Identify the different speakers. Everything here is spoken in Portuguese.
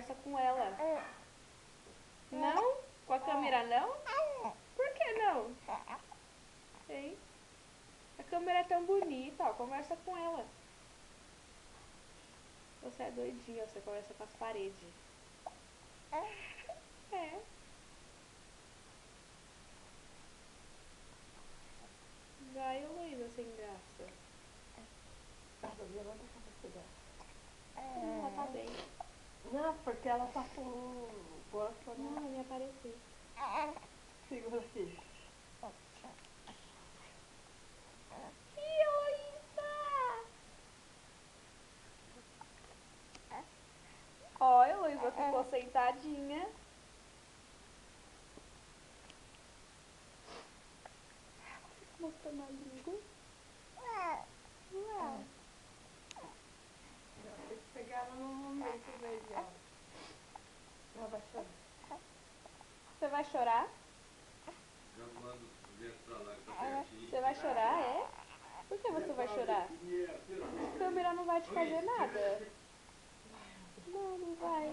Speaker 1: conversa com ela. Não? Com a câmera não? Por que não? Hein? A câmera é tão bonita, ó. Conversa com ela. Você é doidinha, você conversa com as paredes. É. Vai, Heloísa, sem graça.
Speaker 2: Levanta a cabeça dela.
Speaker 1: Ela tá bem.
Speaker 2: Não, porque ela tá com o corpo,
Speaker 1: Não,
Speaker 2: né?
Speaker 1: vai me aparecer.
Speaker 2: Segura aqui.
Speaker 1: Ih, Heloísa! Ó, Heloísa ficou sentadinha. Fica mostrando a língua. Uau.
Speaker 2: Tem que pegar ela no momento melhor. Ela vai chorar.
Speaker 1: Você vai chorar?
Speaker 3: Já manda o vento pra lá que tá pertinho.
Speaker 1: Você vai chorar, é? Por que você vai chorar? A câmera não vai te fazer nada. Não, não vai.